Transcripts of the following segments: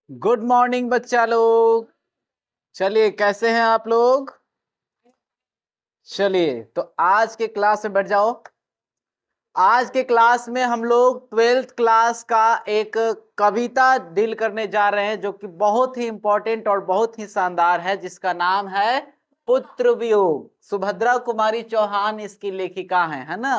Good morning बच्चा लोग। चलिए, कैसे हैं आप लोग? चलिए, तो आज के क्लास में बैठ जाओ। आज के क्लास में हम लोग 12th क्लास का एक कविता डील करने जा रहे हैं, जो कि बहुत ही इंपॉर्टेंट और बहुत ही शानदार है, जिसका नाम है पुत्र वियोग। सुभद्रा कुमारी चौहान इसकी लेखिका है ना।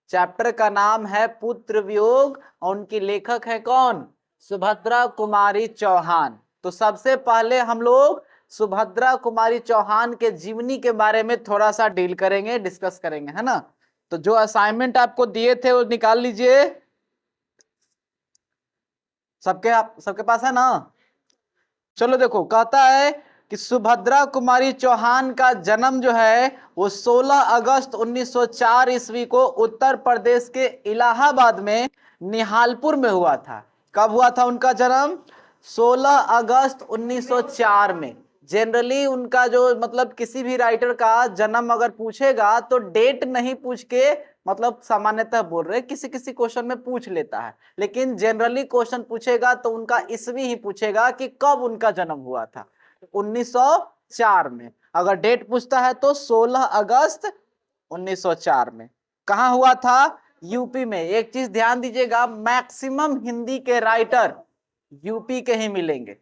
चैप्टर का नाम है पुत्र वियोग और उनकी लेखक है कौन? सुभद्रा कुमारी चौहान। तो सबसे पहले हम लोग सुभद्रा कुमारी चौहान के जीवनी के बारे में थोड़ा सा डील करेंगे, डिस्कस करेंगे, है ना। तो जो असाइनमेंट आपको दिए थे वो निकाल लीजिए। सबके पास है ना। चलो देखो, कहता है कि सुभद्रा कुमारी चौहान का जन्म जो है वो 16 अगस्त 1904 ईस्वी को उत्तर प्रदेश के इलाहाबाद में निहालपुर में हुआ था। कब हुआ था उनका जन्म? 16 अगस्त 1904 में। जनरली उनका जो मतलब किसी भी राइटर का जन्म अगर पूछेगा तो डेट नहीं पूछ के, मतलब सामान्यतः बोल रहे किसी किसी क्वेश्चन में पूछ लेता है, लेकिन जनरली क्वेश्चन पूछेगा तो उनका ईस्वी ही पूछेगा कि कब उनका जन्म हुआ था। 1904 में। अगर डेट पूछता है तो 16 अगस्त 1904 में। कहां हुआ था? यूपी में। एक चीज ध्यान दीजिएगा, मैक्सिमम हिंदी के राइटर यूपी के ही मिलेंगे।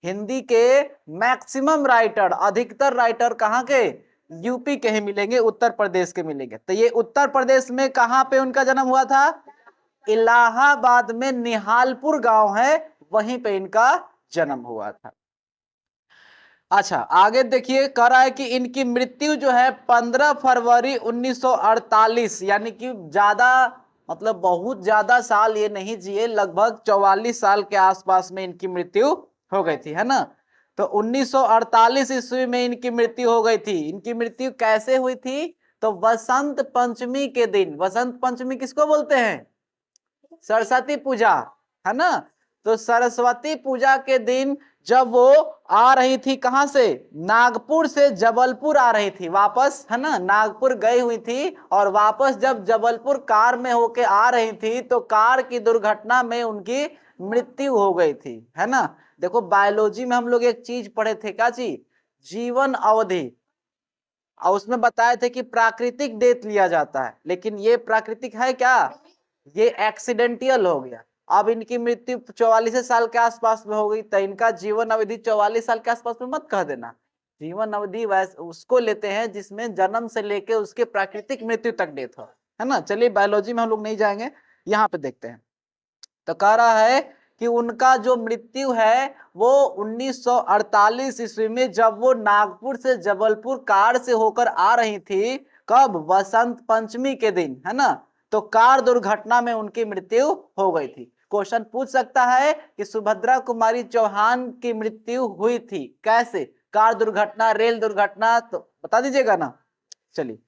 हिंदी के मैक्सिमम राइटर, अधिकतर राइटर कहां के? यूपी के ही मिलेंगे, उत्तर प्रदेश के मिलेंगे। तो ये उत्तर प्रदेश में कहां पे उनका जन्म हुआ था? इलाहाबाद में निहालपुर गांव है, वहीं पे इनका जन्म हुआ था। अच्छा, आगे देखिए, कह रहा है कि इनकी मृत्यु जो है 15 फरवरी 1948, यानी कि ज्यादा मतलब बहुत ज्यादा साल ये नहीं जिए, लगभग 44 साल के आसपास में इनकी मृत्यु हो गई थी, है ना। तो 1948 ईस्वी में इनकी मृत्यु हो गई थी। इनकी मृत्यु कैसे हुई थी? तो वसंत पंचमी के दिन। वसंत पंचमी किसको बोलते हैं? सरस्वती पूजा, है ना। तो सरस्वती पूजा के दिन जब वो आ रही थी, कहां से? नागपुर से जबलपुर आ रही थी वापस, है ना। नागपुर गई हुई थी और वापस जब जबलपुर कार में होके आ रही थी तो कार की दुर्घटना में उनकी मृत्यु हो गई थी, है ना। देखो, बायोलॉजी में हम लोग एक चीज पढ़े थे, क्या चीज? जीवन अवधि। और उसमें बताए थे कि प्राकृतिक डेथ लिया जाता है, लेकिन ये प्राकृतिक है क्या? ये एक्सीडेंटियल हो गया। अब इनकी मृत्यु 44 साल के आसपास में हो गई, तो इनका जीवन अवधि 44 साल के आसपास में मत कह देना। जीवन अवधि वैसे उसको लेते हैं जिसमें जन्म से लेके उसके प्राकृतिक मृत्यु तक डेथ हो, है ना। चलिए, बायोलॉजी में हम लोग नहीं जाएंगे, यहाँ पे देखते हैं। तो कह रहा है कि उनका जो मृत्यु है वो 1948 ईस्वी में, जब वो नागपुर से जबलपुर कार से होकर आ रही थी। कब? वसंत पंचमी के दिन, है ना। तो कार दुर्घटना में उनकी मृत्यु हो गई थी। क्वेश्चन पूछ सकता है कि सुभद्रा कुमारी चौहान की मृत्यु हुई थी कैसे? कार दुर्घटना, रेल दुर्घटना, तो बता दीजिएगा ना। चलिए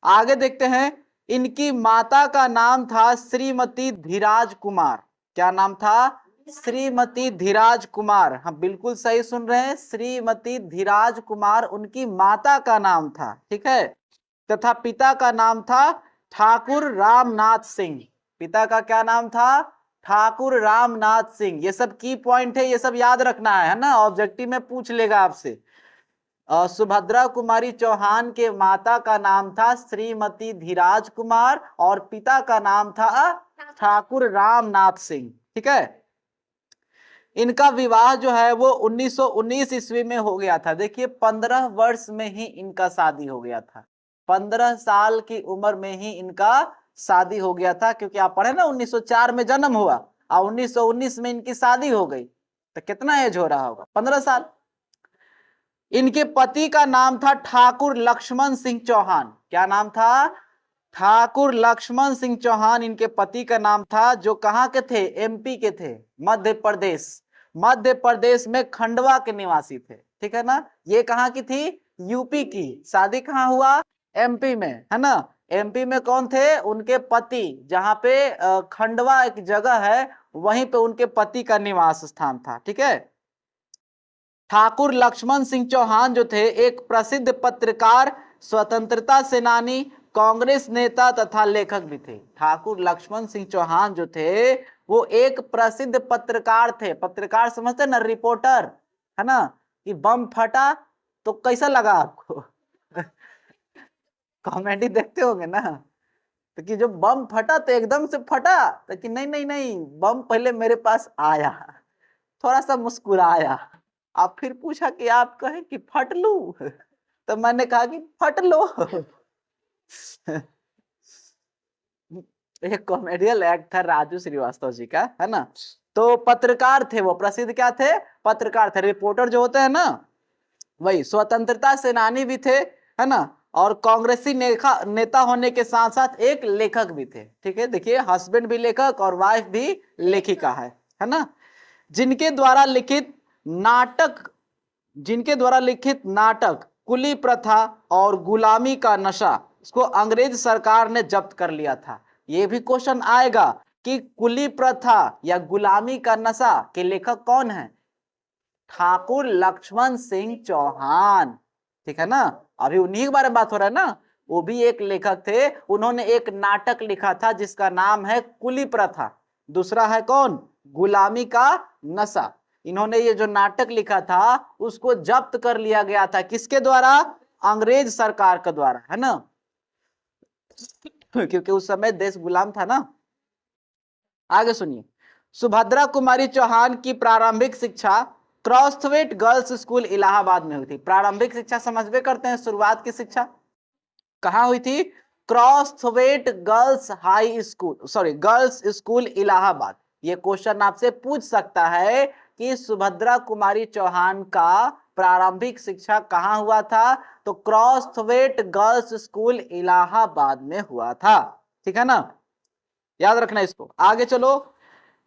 आगे देखते हैं। इनकी माता का नाम था श्रीमती धीराज कुमार। क्या नाम था? श्रीमती धीराज कुमार। हाँ, बिल्कुल सही सुन रहे हैं, श्रीमती धीराज कुमार उनकी माता का नाम था, ठीक है। तथा पिता का नाम था ठाकुर रामनाथ सिंह। पिता का क्या नाम था? ठाकुर रामनाथ सिंह। ये सब की पॉइंट है, ये सब याद रखना है ना, ऑब्जेक्टिव में पूछ लेगा आपसे। सुभद्रा कुमारी चौहान के माता का नाम था श्रीमती धीराज कुमार और पिता का नाम था ठाकुर रामनाथ सिंह, ठीक है। इनका विवाह जो है वो 1919 ईस्वी में हो गया था। देखिए, 15 वर्ष में ही इनका शादी हो गया था। 15 साल की उम्र में ही इनका शादी हो गया था, क्योंकि आप पढ़े ना 1904 में जन्म हुआ और 1919 में इनकी शादी हो गई, तो कितना एज हो रहा होगा? 15 साल। इनके पति का नाम था ठाकुर लक्ष्मण सिंह चौहान। क्या नाम था? ठाकुर लक्ष्मण सिंह चौहान इनके पति का नाम था, जो कहां के थे? एमपी के थे, मध्य प्रदेश। मध्य प्रदेश में खंडवा के निवासी थे, ठीक है ना। ये कहां की थी? यूपी की। शादी कहां हुआ? एमपी में, है ना। एमपी में कौन थे? उनके पति। जहां पे खंडवा एक जगह है, वहीं पे उनके पति का निवास स्थान था, ठीक है। ठाकुर लक्ष्मण सिंह चौहान जो थे एक प्रसिद्ध पत्रकार, स्वतंत्रता सेनानी, कांग्रेस नेता तथा लेखक भी थे। ठाकुर लक्ष्मण सिंह चौहान जो थे वो एक प्रसिद्ध पत्रकार थे। पत्रकार समझते ना, रिपोर्टर, है ना। कि बम फटा तो कैसा लगा आपको? कॉमेडी देखते होंगे ना, तो कि जो बम फटा तो एकदम से फटा, तो कि नहीं नहीं नहीं, बम पहले मेरे पास आया, थोड़ा सा मुस्कुराया, आप फिर पूछा कि आप कहे कि फट लूं, तो मैंने कहा कि फट लो। एक कॉमेडियल एक्ट था राजू श्रीवास्तव जी का, है ना। तो पत्रकार थे वो, प्रसिद्ध क्या थे? पत्रकार थे। रिपोर्टर जो होते हैं ना, वही स्वतंत्रता सेनानी भी थे, है ना। और कांग्रेसी नेता होने के साथ साथ एक लेखक भी थे। ठीक है, देखिए, हस्बैंड भी लेखक और वाइफ भी लेखिका है ना। जिनके द्वारा लिखित नाटक कुली प्रथा और गुलामी का नशा, इसको अंग्रेज सरकार ने जब्त कर लिया था। ये भी क्वेश्चन आएगा कि कुली प्रथा या गुलामी का नशा के लेखक कौन है? ठाकुर लक्ष्मण सिंह चौहान। ठीक है ना, अभी उन्हीं के बारे में बात हो रहा है ना। वो भी एक लेखक थे, उन्होंने एक नाटक लिखा था जिसका नाम है कुली प्रथा, दूसरा है कौन? गुलामी का नशा। इन्होंने ये जो नाटक लिखा था उसको जब्त कर लिया गया था, किसके द्वारा? अंग्रेज सरकार के द्वारा, है ना। क्योंकि उस समय देश गुलाम था ना। आगे सुनिए, सुभद्रा कुमारी चौहान की प्रारंभिक शिक्षा क्रॉसथवेट गर्ल्स स्कूल इलाहाबाद में हुई थी। प्रारंभिक शिक्षा समझबे करते हैं, शुरुआत की शिक्षा कहाँ हुई थी? Crosthwaite girls high school, sorry, girls school Allahabad. ये क्वेश्चन आपसे पूछ सकता है कि सुभद्रा कुमारी चौहान का प्रारंभिक शिक्षा कहाँ हुआ था? तो क्रॉसथवेट गर्ल्स स्कूल इलाहाबाद में हुआ था। ठीक है ना, याद रखना इसको। आगे चलो,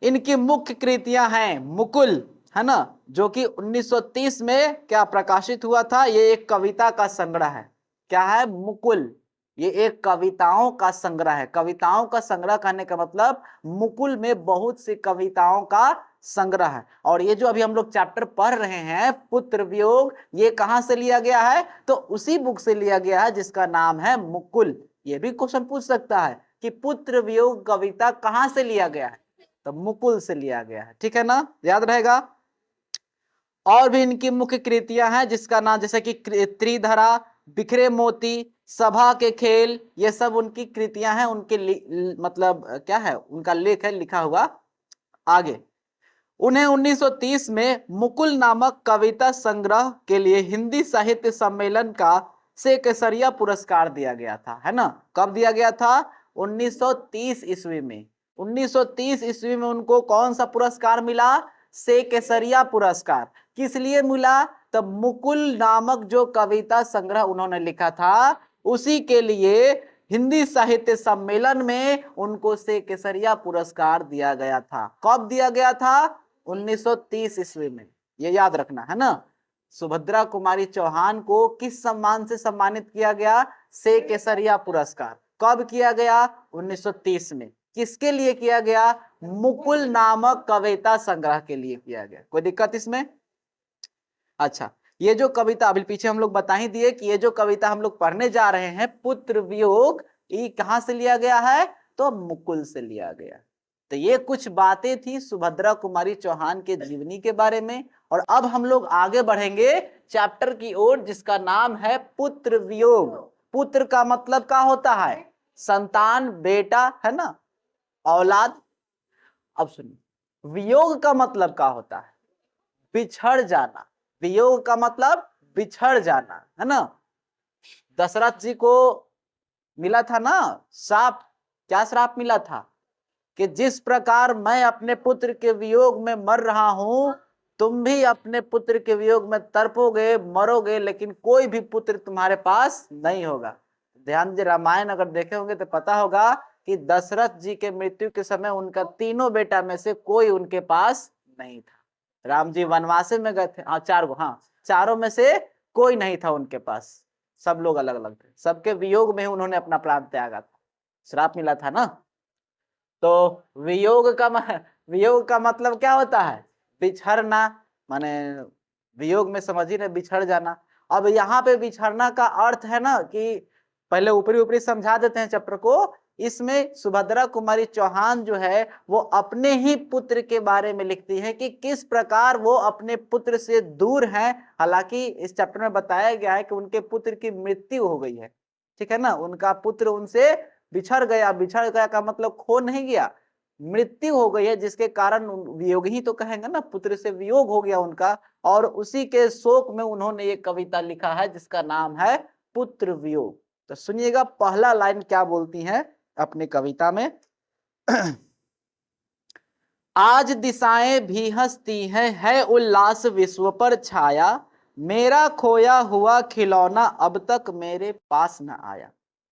इनकी मुख्य कृतियां हैं मुकुल, है ना, जो कि 1930 में क्या प्रकाशित हुआ था? ये एक कविता का संग्रह है। क्या है? मुकुल। ये एक कविताओं का संग्रह है। कविताओं का संग्रह कहने का मतलब मुकुल में बहुत सी कविताओं का संग्रह है। और ये जो अभी हम लोग चैप्टर पढ़ रहे हैं पुत्र वियोग, ये कहां से लिया गया है? तो उसी बुक से लिया गया है जिसका नाम है मुकुल। ये भी क्वेश्चन पूछ सकता है कि पुत्र वियोग कविता कहां से लिया गया है? तो मुकुल से लिया गया है। ठीक है ना, याद रहेगा। और भी इनकी मुख्य कृतियां हैं जिसका नाम, जैसे कि त्रिधरा, बिखरे मोती, सभा के खेल, ये सब उनकी कृतियां हैं। उनके मतलब क्या है? उनका लेख है लिखा हुआ। आगे, उन्हें 1930 में मुकुल नामक कविता संग्रह के लिए हिंदी साहित्य सम्मेलन का से केसरिया पुरस्कार दिया गया था, है ना। कब दिया गया था? 1930 ईस्वी में। 1930 ईस्वी में उनको कौन सा पुरस्कार मिला? से केसरिया पुरस्कार। किस लिए मिला? तब मुकुल नामक जो कविता संग्रह उन्होंने लिखा था उसी के लिए हिंदी साहित्य सम्मेलन में उनको से केसरिया पुरस्कार दिया गया था। कब दिया गया था? 1930 ईस्वी में। ये याद रखना, है ना। सुभद्रा कुमारी चौहान को किस सम्मान से सम्मानित किया गया? से केसरिया पुरस्कार। कब किया गया? 1930 में। किसके लिए किया गया? मुकुल नामक कविता संग्रह के लिए किया गया। कोई दिक्कत इसमें? अच्छा, ये जो कविता अभी पीछे हम लोग बता ही दिए कि ये जो कविता हम लोग पढ़ने जा रहे हैं पुत्र वियोग, ये कहां से लिया गया है? तो मुकुल से लिया गया। तो ये कुछ बातें थी सुभद्रा कुमारी चौहान के जीवनी के बारे में। और अब हम लोग आगे बढ़ेंगे चैप्टर की ओर जिसका नाम है पुत्र वियोग। पुत्र का मतलब क्या होता है? संतान, बेटा, है ना, औलाद। अब सुनिए, वियोग का मतलब क्या होता है? बिछड़ जाना। वियोग का मतलब बिछड़ जाना, है ना। दशरथ जी को मिला था ना श्राप। क्या श्राप मिला था? कि जिस प्रकार मैं अपने पुत्र के वियोग में मर रहा हूं, तुम भी अपने पुत्र के वियोग में तड़पोगे, मरोगे, लेकिन कोई भी पुत्र तुम्हारे पास नहीं होगा। ध्यान दीजिए, रामायण अगर देखे होंगे तो पता होगा कि दशरथ जी के मृत्यु के समय उनका तीनों बेटा में से कोई उनके पास नहीं था। राम जी वनवास में गए थे, हाँ, हाँ, चारों में से कोई नहीं था उनके पास। सब लोग अलग अलग थे। सबके वियोग में उन्होंने अपना प्राण त्यागा था। श्राप मिला था ना। तो वियोग का मतलब क्या होता है? बिछड़ना। माने वियोग में समझिए ना, बिछड़ जाना। अब यहाँ पे बिछड़ना का अर्थ है ना कि पहले ऊपरी ऊपरी समझा देते हैं चैप्टर को। इसमें सुभद्रा कुमारी चौहान जो है वो अपने ही पुत्र के बारे में लिखती है कि किस प्रकार वो अपने पुत्र से दूर हैं। हालांकि इस चैप्टर में बताया गया है कि उनके पुत्र की मृत्यु हो गई है, ठीक है ना, उनका पुत्र उनसे बिछड़ गया। बिछड़ गया का मतलब खो नहीं गया, मृत्यु हो गई है, जिसके कारण वियोग ही तो कहेंगे ना, पुत्र से वियोग हो गया उनका। और उसी के शोक में उन्होंने एक कविता लिखा है जिसका नाम है पुत्र वियोग। तो सुनिएगा पहला लाइन क्या बोलती है अपनी कविता में। आज दिशाएं भी हंसती हैं, है उल्लास विश्व पर छाया, मेरा खोया हुआ खिलौना अब तक मेरे पास न आया।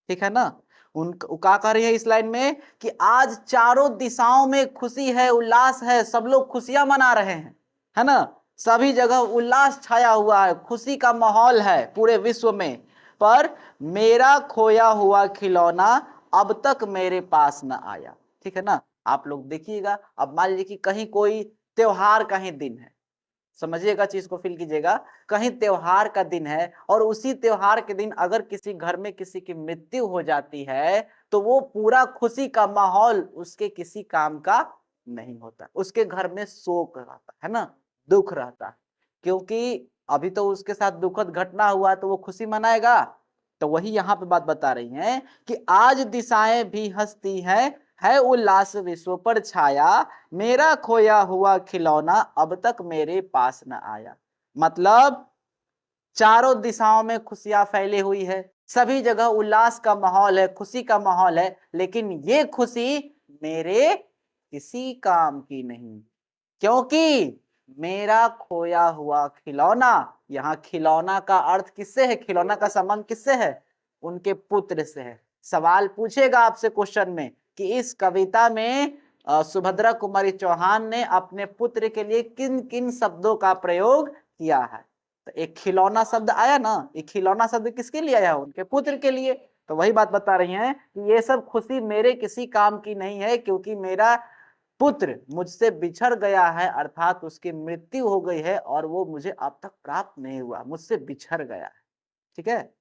ठीक है ना, क्या कह रही है इस लाइन में कि आज चारों दिशाओं में खुशी है, उल्लास है, सब लोग खुशियां मना रहे हैं, है ना, सभी जगह उल्लास छाया हुआ है, खुशी का माहौल है पूरे विश्व में, पर मेरा खोया हुआ खिलौना अब तक मेरे पास न आया। ठीक है ना, आप लोग देखिएगा, अब मान लीजिए कि कहीं कोई त्योहार का ही दिन है, समझिएगा, चीज को फील कीजिएगा, कहीं त्योहार का दिन है और उसी त्योहार के दिन अगर किसी घर में किसी की मृत्यु हो जाती है तो वो पूरा खुशी का माहौल उसके किसी काम का नहीं होता, उसके घर में शोक रहता है ना, दुख रहता है, क्योंकि अभी तो उसके साथ दुखद घटना हुआ तो वो खुशी मनाएगा। तो वही यहाँ पे बात बता रही हैं कि आज दिशाएं भी हंसती हैं, है उल्लास विश्व पर छाया, मेरा खोया हुआ खिलौना अब तक मेरे पास न आया। मतलब चारों दिशाओं में खुशियां फैली हुई है, सभी जगह उल्लास का माहौल है, खुशी का माहौल है, लेकिन ये खुशी मेरे किसी काम की नहीं, क्योंकि मेरा खोया हुआ खिलौना, यहाँ खिलौना का अर्थ किससे है, खिलौना का संबंध किससे है, उनके पुत्र से है। सवाल पूछेगा आपसे क्वेश्चन में कि इस कविता में सुभद्रा कुमारी चौहान ने अपने पुत्र के लिए किन किन शब्दों का प्रयोग किया है। तो एक खिलौना शब्द आया ना, एक खिलौना शब्द किसके लिए आया, उनके पुत्र के लिए। तो वही बात बता रही हैं कि ये सब खुशी मेरे किसी काम की नहीं है, क्योंकि मेरा पुत्र मुझसे बिछड़ गया है, अर्थात उसकी मृत्यु हो गई है और वो मुझे अब तक प्राप्त नहीं हुआ, मुझसे बिछड़ गया है। ठीक है,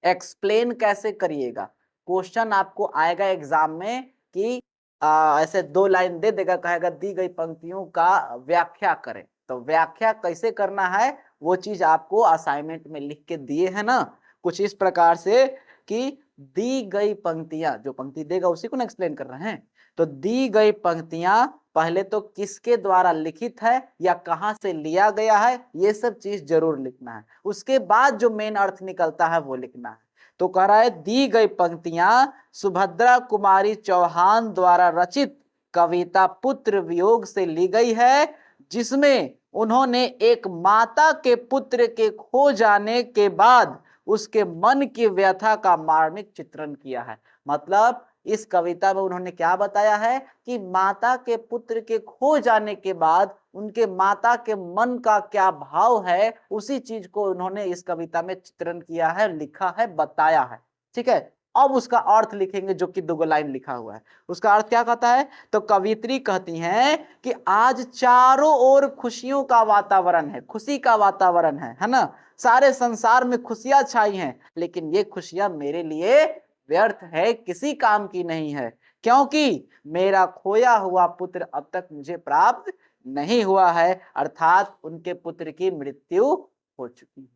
एक्सप्लेन कैसे करिएगा, क्वेश्चन आपको आएगा एग्जाम में कि ऐसे 2 लाइन दे देगा, कहेगा दी गई पंक्तियों का व्याख्या करें। तो व्याख्या कैसे करना है वो चीज आपको असाइनमेंट में लिख के दिए है ना, कुछ इस प्रकार से कि दी गई पंक्तियां, जो पंक्ति देगा उसी को ना एक्सप्लेन कर रहे हैं। तो दी गई पंक्तियां पहले तो किसके द्वारा लिखित है या कहां से लिया गया है, ये सब चीज जरूर लिखना है। उसके बाद जो मेन अर्थ निकलता है वो लिखना है। तो कह रहा है दी गई पंक्तियां सुभद्रा कुमारी चौहान द्वारा रचित कविता पुत्र वियोग से ली गई है, जिसमें उन्होंने एक माता के पुत्र के खो जाने के बाद उसके मन की व्यथा का मार्मिक चित्रण किया है। मतलब इस कविता में उन्होंने क्या बताया है कि माता के पुत्र के खो जाने के बाद उनके माता के मन का क्या भाव है, उसी चीज को उन्होंने इस कविता में चित्रण किया है, लिखा है, बताया है। ठीक है, अब उसका अर्थ लिखेंगे जो कि 2 लाइन लिखा हुआ है। उसका अर्थ क्या कहता है, तो कवित्री कहती हैं कि आज चारों ओर खुशियों का वातावरण है, खुशी का वातावरण है ना, सारे संसार में खुशियां छाई हैं, लेकिन ये खुशियां मेरे लिए व्यर्थ है, किसी काम की नहीं है, क्योंकि मेरा खोया हुआ पुत्र अब तक मुझे प्राप्त नहीं हुआ है, अर्थात उनके पुत्र की मृत्यु हो चुकी है।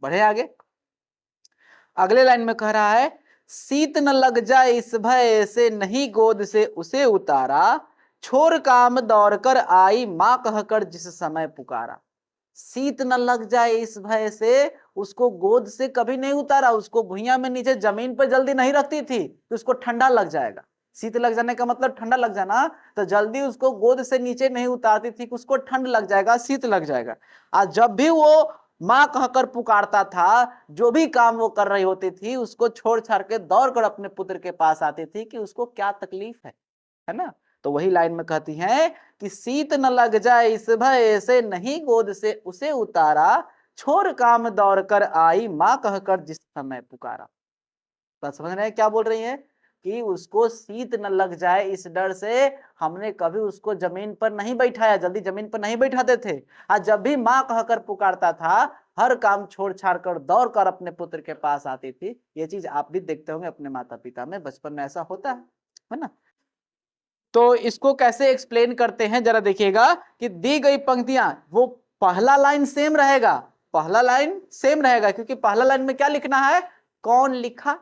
बढ़े आगे, अगले लाइन में कह रहा है, शीत न लग जाए इस भय से, नहीं गोद से उसे उतारा, छोर काम दौड़ कर आई मां कहकर जिस समय पुकारा। शीत न लग जाए इस भय से, उसको गोद से कभी नहीं उतारा, उसको भुइयां में नीचे जमीन पर जल्दी नहीं रखती थी कि उसको ठंडा लग जाएगा। शीत लग जाने का मतलब ठंडा लग जाना, तो जल्दी उसको गोद से नीचे नहीं उतारती थी कि उसको ठंड लग जाएगा, शीत लग जाएगा। आज जब भी वो मां कहकर पुकारता था, जो भी काम वो कर रही होती थी, उसको छोड़ छाड़ के दौड़ कर अपने पुत्र के पास आती थी कि उसको क्या तकलीफ है ना। तो वही लाइन में कहती हैं कि शीत न लग जाए इस भय से, नहीं गोद से उसे उतारा, छोर काम दौड़ कर आई मां कहकर जिस समय पुकारा। तो समझ रहे हैं क्या बोल रही है कि उसको शीत न लग जाए इस डर से हमने कभी उसको जमीन पर नहीं बैठाया, जल्दी जमीन पर नहीं बैठाते थे। आज जब भी मां कहकर पुकारता था हर काम छोड़ छाड़ कर दौड़ कर अपने पुत्र के पास आती थी। ये चीज आप भी देखते होंगे अपने माता पिता में, बचपन में ऐसा होता है ना। तो इसको कैसे एक्सप्लेन करते हैं जरा देखिएगा कि दी गई पंक्तियां, वो पहला लाइन सेम रहेगा, पहला लाइन सेम रहेगा, क्योंकि पहला लाइन में क्या लिखना है, कौन लिखा,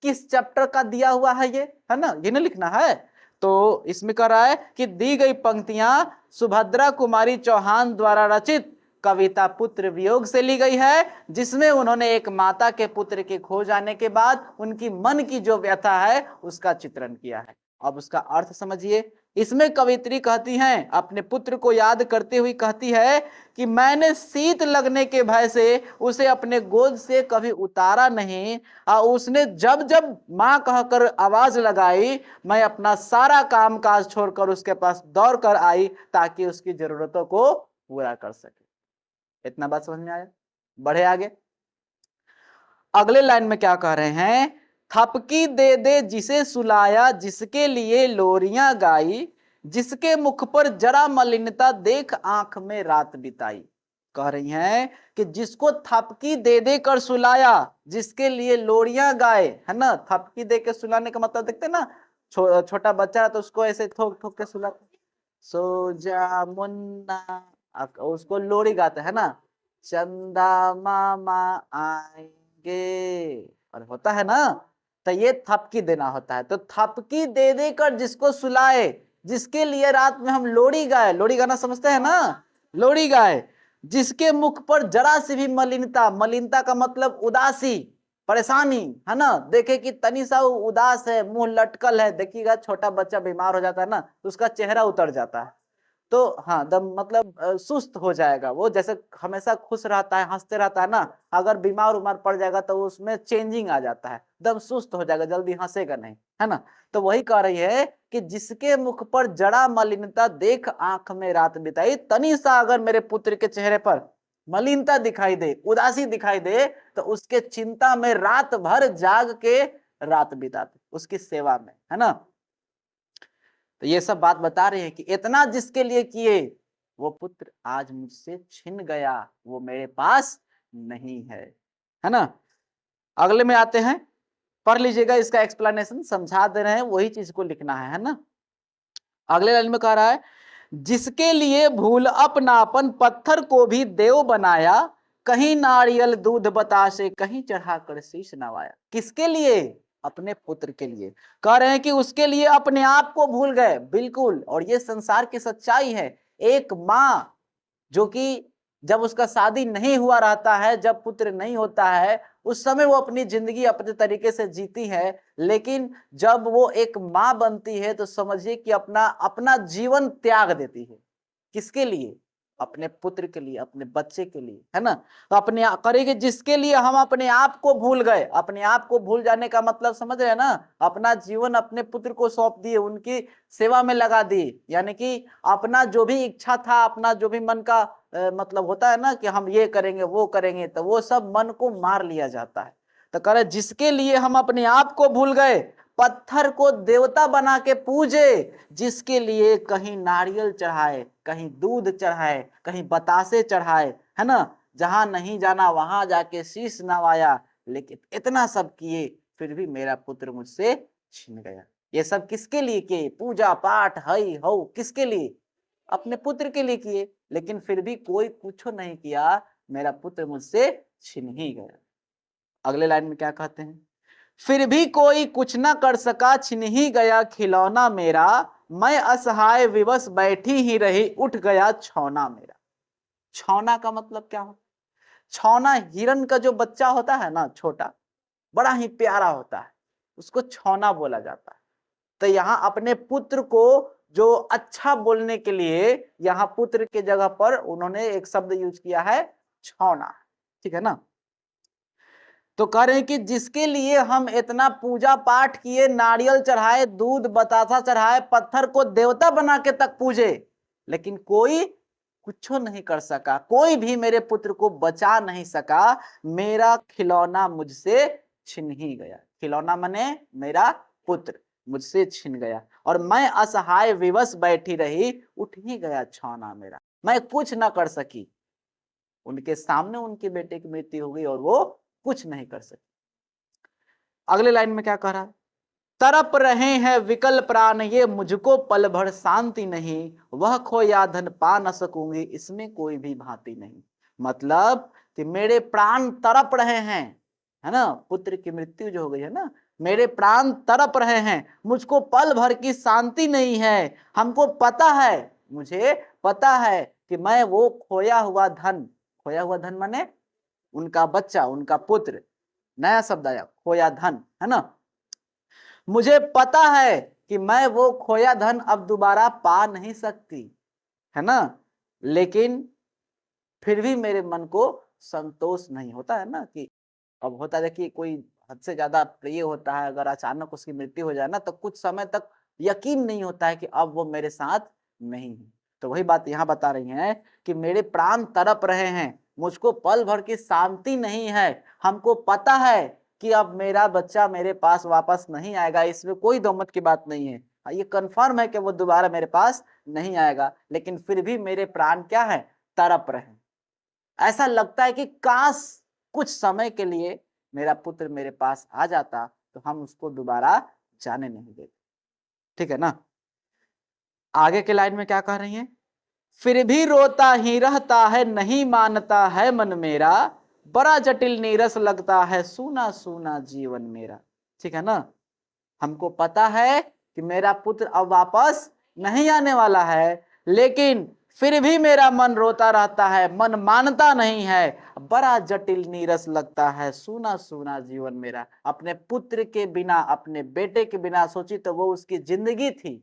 किस चैप्टर का दिया हुआ है ये, है ना, ये नहीं लिखना है। तो इसमें कह रहा है कि दी गई पंक्तियां सुभद्रा कुमारी चौहान द्वारा रचित कविता पुत्र वियोग से ली गई है, जिसमें उन्होंने एक माता के पुत्र के खो जाने के बाद उनकी मन की जो व्यथा है उसका चित्रण किया है। अब उसका अर्थ समझिए। इसमें कवित्री कहती हैं, अपने पुत्र को याद करते हुए कहती है कि मैंने शीत लगने के भय से उसे अपने गोद से कभी उतारा नहीं, और उसने जब जब मां कहकर आवाज लगाई, मैं अपना सारा काम काज छोड़कर उसके पास दौड़ कर आई ताकि उसकी जरूरतों को पूरा कर सके। इतना बात समझ में आया? बढ़े आगे। अगले लाइन में क्या कह रहे हैं, थपकी दे दे जिसे सुलाया, जिसके लिए लोरियां गाई, जिसके मुख पर जरा मलिनता देख आंख में रात बिताई। कह रही हैं कि जिसको थपकी दे दे कर सुलाया, जिसके लिए लोरियां गाए, है ना, थपकी दे के सुलाने का मतलब देखते ना, छोटा बच्चा तो उसको ऐसे ठोक ठोक के सुलाते, सो जा मुन्ना, उसको लोरी गाते है ना, चंदा मामा आएंगे, और होता है ना, तो ये थपकी देना होता है। तो थपकी दे देकर जिसको सुलाए, जिसके लिए रात में हम लोरी गाए, लोरी गाना समझते हैं ना, लोरी गाए, जिसके मुख पर जरा सी भी मलिनता, मलिनता का मतलब उदासी, परेशानी, है ना, देखे कि तनी सा उदास है, मुंह लटकल है, देखिएगा छोटा बच्चा बीमार हो जाता है ना तो उसका चेहरा उतर जाता है, तो हाँ दम मतलब सुस्त हो जाएगा वो, जैसे हमेशा खुश रहता है, हंसते रहता है ना, अगर बीमार उमार पड़ जाएगा तो उसमें चेंजिंग आ जाता है, दम सुस्त हो जाएगा, जल्दी हंसेगा नहीं, है ना। तो वही कह रही है कि जिसके मुख पर जड़ा मलिनता देख आंख में रात बिताई, तनी सा अगर मेरे पुत्र के चेहरे पर मलिनता दिखाई दे, उदासी दिखाई दे, तो उसके चिंता में रात भर जाग के रात बिताते उसकी सेवा में, है ना। तो ये सब बात बता रहे हैं कि इतना जिसके लिए किए, वो पुत्र आज मुझसे छिन गया, वो मेरे पास नहीं है ना। अगले में आते हैं, पढ़ लीजिएगा, इसका एक्सप्लेनेशन समझा दे रहे हैं, वही चीज को लिखना है ना। अगले लाइन में कह रहा है, जिसके लिए भूल अपनापन पत्थर को भी देव बनाया, कहीं नारियल दूध बतासे कहीं चढ़ाकर शीश नवाया। किसके लिए? अपने पुत्र के लिए। कह रहे हैं कि उसके लिए अपने आप को भूल गए, बिल्कुल, और ये संसार की सच्चाई है। एक माँ जो कि जब उसका शादी नहीं हुआ रहता है, जब पुत्र नहीं होता है, उस समय वो अपनी जिंदगी अपने तरीके से जीती है, लेकिन जब वो एक माँ बनती है तो समझिए कि अपना अपना जीवन त्याग देती है। किसके लिए? अपने पुत्र के लिए, अपने बच्चे के लिए, है ना। तो अपने करेंगे जिसके लिए हम अपने आप को भूल गए। अपने आप को भूल जाने का मतलब समझ रहे हैं ना, अपना जीवन अपने पुत्र को सौंप दिए, उनकी सेवा में लगा दिए, यानी कि अपना जो भी इच्छा था, अपना जो भी मन का मतलब होता है ना कि हम ये करेंगे वो करेंगे, तो वो सब मन को मार लिया जाता है। तो कह रहे जिसके लिए हम अपने आप को भूल गए, पत्थर को देवता बना के पूजे, जिसके लिए कहीं नारियल चढ़ाए, कहीं दूध चढ़ाए, कहीं बतासे चढ़ाए, है ना, जहां नहीं जाना वहां जाके शीश नवाया, लेकिन इतना सब किए फिर भी मेरा पुत्र मुझसे छिन गया। ये सब किसके लिए किए? पूजा पाठ हई हो किसके लिए? अपने पुत्र के लिए किए, लेकिन फिर भी कोई कुछ नहीं किया, मेरा पुत्र मुझसे छिन ही गया। अगले लाइन में क्या कहते हैं, फिर भी कोई कुछ ना कर सका, छिन ही गया खिलौना मेरा, मैं असहाय विवश बैठी ही रही, उठ गया छौना मेरा। छौना का मतलब क्या होता? छौना हिरन का जो बच्चा होता है ना, छोटा, बड़ा ही प्यारा होता है, उसको छौना बोला जाता है। तो यहाँ अपने पुत्र को जो अच्छा बोलने के लिए यहाँ पुत्र के जगह पर उन्होंने एक शब्द यूज किया है, छौना, ठीक है ना। तो कह रहे हैं कि जिसके लिए हम इतना पूजा पाठ किए, नारियल चढ़ाए, दूध बतासा चढ़ाए, पत्थर को देवता बना के तक पूजे, लेकिन कोई कुछ नहीं कर सका, कोई भी मेरे पुत्र को बचा नहीं सका, मेरा खिलौना मुझसे छिन ही गया। खिलौना मने मेरा पुत्र मुझसे छिन गया, और मैं असहाय विवश बैठी रही, उठ ही गया छौना मेरा, मैं कुछ ना कर सकी। उनके सामने उनके बेटे की मृत्यु हो गई और वो कुछ नहीं कर सके। अगले लाइन में क्या कह रहा है, तरप रहे हैं विकल प्राण ये मुझको पल भर शांति नहीं, वह खोया धन पा न सकूंगी इसमें कोई भी भांति नहीं। मतलब कि मेरे प्राण तरप रहे हैं, है ना, पुत्र की मृत्यु जो हो गई है ना, मेरे प्राण तरप रहे हैं, मुझको पल भर की शांति नहीं है। हमको पता है, मुझे पता है कि मैं वो खोया हुआ धन माने उनका बच्चा, उनका पुत्र, नया शब्द आया खोया धन, है ना, मुझे पता है कि मैं वो खोया धन अब दोबारा पा नहीं सकती, है ना, लेकिन फिर भी मेरे मन को संतोष नहीं होता है ना, कि अब होता है कि कोई हद से ज्यादा प्रिय होता है, अगर अचानक उसकी मृत्यु हो जाए ना तो कुछ समय तक यकीन नहीं होता है कि अब वो मेरे साथ नहीं है। तो वही बात यहाँ बता रही हैं कि मेरे प्राण तड़प रहे हैं, मुझको पल भर की शांति नहीं है। हमको पता है कि अब मेरा बच्चा मेरे पास वापस नहीं आएगा, इसमें कोई दो मत की बात नहीं है, ये कंफर्म है कि वो दोबारा मेरे पास नहीं आएगा, लेकिन फिर भी मेरे प्राण क्या है, तड़प रहे हैं। ऐसा लगता है कि काश कुछ समय के लिए मेरा पुत्र मेरे पास आ जाता तो हम उसको दोबारा जाने नहीं देते। ठीक है ना। आगे के लाइन में क्या कह रही हैं, फिर भी रोता ही रहता है नहीं मानता है मन मेरा, बड़ा जटिल नीरस लगता है सूना सूना जीवन मेरा। ठीक है ना, हमको पता है कि मेरा पुत्र अब वापस नहीं आने वाला है, लेकिन फिर भी मेरा मन रोता रहता है, मन मानता नहीं है, बड़ा जटिल नीरस लगता है सूना सूना जीवन मेरा। अपने पुत्र के बिना, अपने बेटे के बिना, सोची तो वो उसकी जिंदगी थी,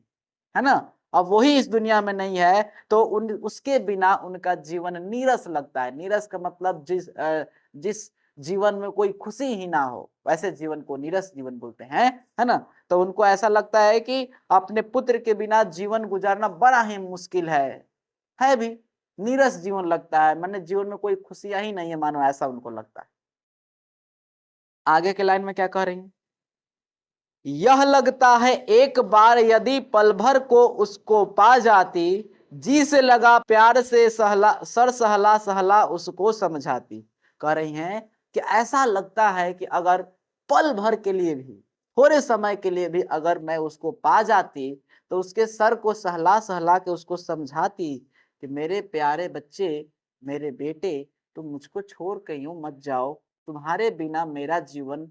है ना, अब वही इस दुनिया में नहीं है तो उसके बिना उनका जीवन नीरस लगता है। नीरस का मतलब जिस जीवन में कोई खुशी ही ना हो, वैसे जीवन को नीरस जीवन बोलते हैं, है ना। तो उनको ऐसा लगता है कि अपने पुत्र के बिना जीवन गुजारना बड़ा ही मुश्किल है भी, नीरस जीवन लगता है, माने जीवन में कोई खुशियां ही नहीं है मानो, ऐसा उनको लगता है। आगे के लाइन में क्या कह रही हैं, यह लगता है एक बार यदि पल भर को उसको पा जाती, जी से लगा प्यार से सहला सहला उसको समझाती। कह रही हैं कि ऐसा लगता है कि अगर पल भर के लिए भी, थोड़े समय के लिए भी अगर मैं उसको पा जाती तो उसके सर को सहला सहला के उसको समझाती कि मेरे प्यारे बच्चे, मेरे बेटे, तुम मुझको छोड़ के यूं मत जाओ, तुम्हारे बिना मेरा जीवन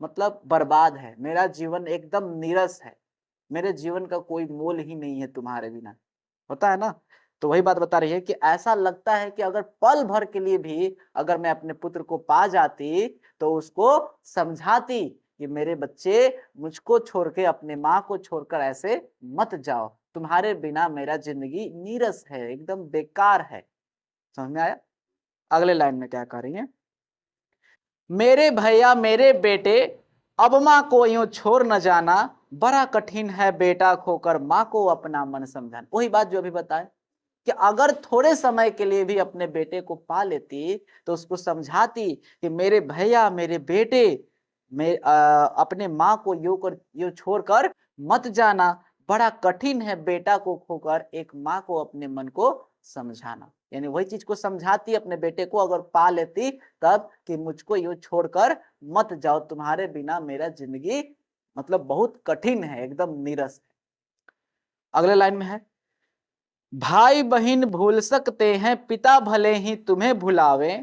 मतलब बर्बाद है, मेरा जीवन एकदम नीरस है, मेरे जीवन का कोई मोल ही नहीं है तुम्हारे बिना, होता है ना। तो वही बात बता रही है कि ऐसा लगता है कि अगर पल भर के लिए भी अगर मैं अपने पुत्र को पा जाती तो उसको समझाती कि मेरे बच्चे, मुझको छोड़ के, अपने माँ को छोड़कर ऐसे मत जाओ, तुम्हारे बिना मेरा जिंदगी नीरस है, एकदम बेकार है। समझ में आया। अगले लाइन में क्या कह रही है, मेरे भैया मेरे बेटे, अब माँ को यूं छोड़ न जाना, बड़ा कठिन है बेटा खोकर माँ को अपना मन समझाना। वही बात जो अभी बताए कि अगर थोड़े समय के लिए भी अपने बेटे को पा लेती तो उसको समझाती कि मेरे भैया मेरे बेटे, अपने माँ को यूं छोड़कर मत जाना, बड़ा कठिन है बेटा को खोकर एक माँ को अपने मन को समझाना। यानी वही चीज को समझाती अपने बेटे को अगर पा लेती तब, कि मुझको यूं छोड़कर मत जाओ, तुम्हारे बिना मेरा जिंदगी मतलब बहुत कठिन है, एकदम नीरस है। अगले लाइन में है, भाई बहन भूल सकते हैं पिता भले ही तुम्हें भुलावे,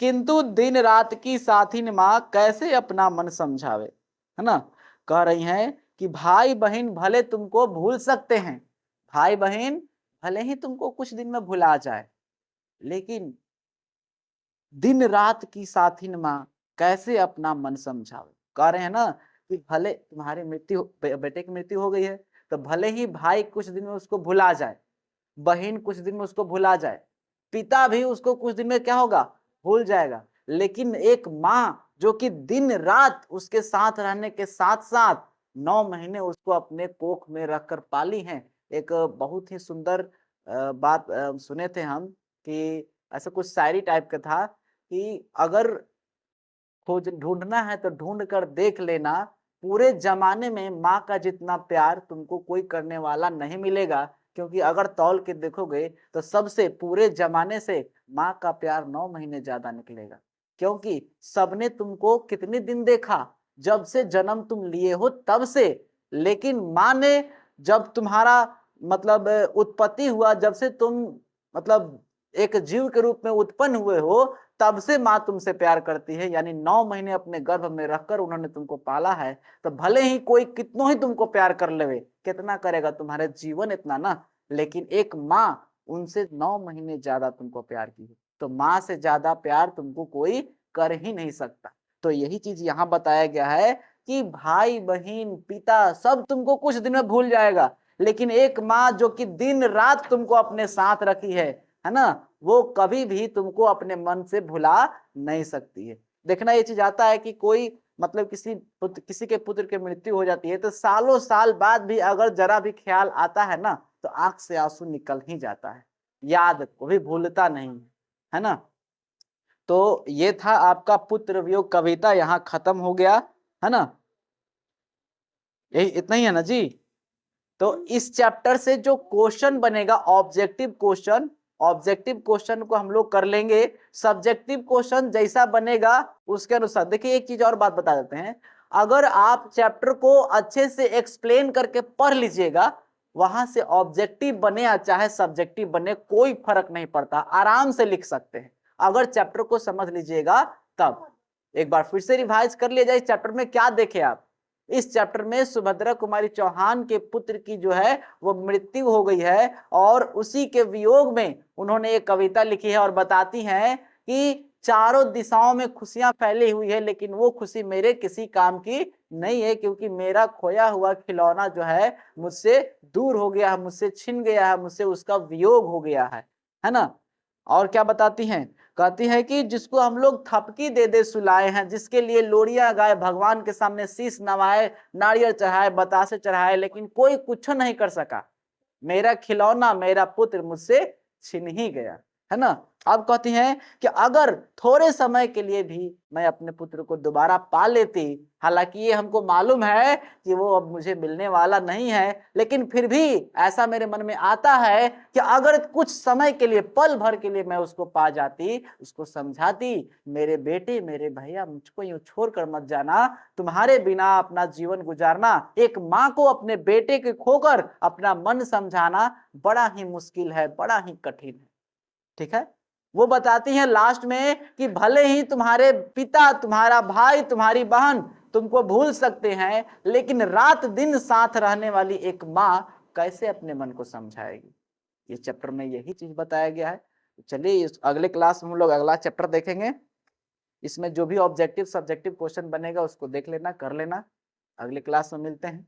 किंतु दिन रात की साथिन माँ कैसे अपना मन समझावे। है ना, कह रही हैं कि भाई बहन भले तुमको भूल सकते हैं, भाई बहन भले ही तुमको कुछ दिन में भुला जाए, लेकिन दिन रात की साथिन माँ कैसे अपना मन समझावे। कह रहे हैं ना कि भले तुम्हारी बेटे की मृत्यु हो गई है तो भले ही भाई कुछ दिन में उसको भुला जाए, बहन कुछ दिन में उसको भुला जाए, पिता भी उसको कुछ दिन में क्या होगा, भूल जाएगा, लेकिन एक माँ जो कि दिन रात उसके साथ रहने के साथ साथ 9 महीने उसको अपने कोख में रखकर पाली हैं। एक बहुत ही सुंदर बात सुने थे हम कि ऐसा कुछ शायरी टाइप का था कि अगर खोज ढूंढना है तो ढूंढ कर देख लेना, पूरे जमाने में माँ का जितना प्यार तुमको कोई करने वाला नहीं मिलेगा, क्योंकि अगर तौल के देखोगे तो सबसे पूरे जमाने से माँ का प्यार 9 महीने ज्यादा निकलेगा, क्योंकि सबने तुमको कितने दिन देखा, जब से जन्म तुम लिए हो तब से। लेकिन माँ ने जब तुम्हारा मतलब उत्पत्ति हुआ, जब से तुम मतलब एक जीव के रूप में उत्पन्न हुए हो, तब से माँ तुमसे प्यार करती है। यानी 9 महीने अपने गर्भ में रखकर उन्होंने तुमको पाला है। तो भले ही कोई कितनों ही तुमको प्यार कर लेवे, कितना करेगा, तुम्हारे जीवन इतना ना, लेकिन एक माँ उनसे 9 महीने ज्यादा तुमको प्यार की है। तो माँ से ज्यादा प्यार तुमको कोई कर ही नहीं सकता। तो यही चीज यहाँ बताया गया है कि भाई बहन पिता सब तुमको कुछ दिन में भूल जाएगा, लेकिन एक माँ जो कि दिन रात तुमको अपने साथ रखी है ना, वो कभी भी तुमको अपने मन से भुला नहीं सकती है। देखना ये चीज आता है कि कोई मतलब किसी के पुत्र की मृत्यु हो जाती है तो सालों साल बाद भी अगर जरा भी ख्याल आता है ना, तो आंख से आंसू निकल ही जाता है, याद को भी भूलता नहीं है ना। तो ये था आपका पुत्र वियोग कविता, यहाँ खत्म हो गया है ना। यही इतना ही है ना जी। तो इस चैप्टर से जो क्वेश्चन बनेगा ऑब्जेक्टिव क्वेश्चन, ऑब्जेक्टिव क्वेश्चन को हम लोग कर लेंगे। सब्जेक्टिव क्वेश्चन जैसा बनेगा उसके अनुसार, देखिए एक चीज और बात बता देते हैं, अगर आप चैप्टर को अच्छे से एक्सप्लेन करके पढ़ लीजिएगा, वहां से ऑब्जेक्टिव बने या चाहे सब्जेक्टिव बने कोई फर्क नहीं पड़ता, आराम से लिख सकते हैं अगर चैप्टर को समझ लीजिएगा तब। एक बार फिर से रिवाइज कर लिया जाए, इस चैप्टर में क्या देखे आप। इस चैप्टर में सुभद्रा कुमारी चौहान के पुत्र की जो है वो मृत्यु हो गई है, और उसी के वियोग में उन्होंने एक कविता लिखी है और बताती हैं कि चारों दिशाओं में खुशियां फैली हुई है, लेकिन वो खुशी मेरे किसी काम की नहीं है, क्योंकि मेरा खोया हुआ खिलौना जो है मुझसे दूर हो गया है, मुझसे छिन गया है, मुझसे उसका वियोग हो गया है ना। और क्या बताती हैं, कहती है कि जिसको हम लोग थपकी दे दे सुलाए हैं, जिसके लिए लोरियां गाए, भगवान के सामने शीश नवाए, नारियल चढ़ाए, बतासे चढ़ाए, लेकिन कोई कुछ नहीं कर सका, मेरा खिलौना मेरा पुत्र मुझसे छिन ही गया, है ना। अब कहती हैं कि अगर थोड़े समय के लिए भी मैं अपने पुत्र को दोबारा पा लेती, हालांकि ये हमको मालूम है कि वो अब मुझे मिलने वाला नहीं है, लेकिन फिर भी ऐसा मेरे मन में आता है कि अगर कुछ समय के लिए, पल भर के लिए मैं उसको पा जाती, उसको समझाती, मेरे बेटे मेरे भैया मुझको यूं छोड़ कर मत जाना, तुम्हारे बिना अपना जीवन गुजारना, एक माँ को अपने बेटे के खोकर अपना मन समझाना बड़ा ही मुश्किल है, बड़ा ही कठिन है। ठीक है, वो बताती हैं लास्ट में कि भले ही तुम्हारे पिता, तुम्हारा भाई, तुम्हारी बहन तुमको भूल सकते हैं, लेकिन रात दिन साथ रहने वाली एक माँ कैसे अपने मन को समझाएगी। ये चैप्टर में यही चीज बताया गया है। चलिए इस अगले क्लास में हम लोग अगला चैप्टर देखेंगे, इसमें जो भी ऑब्जेक्टिव सब्जेक्टिव क्वेश्चन बनेगा उसको देख लेना, कर लेना। अगले क्लास में मिलते हैं।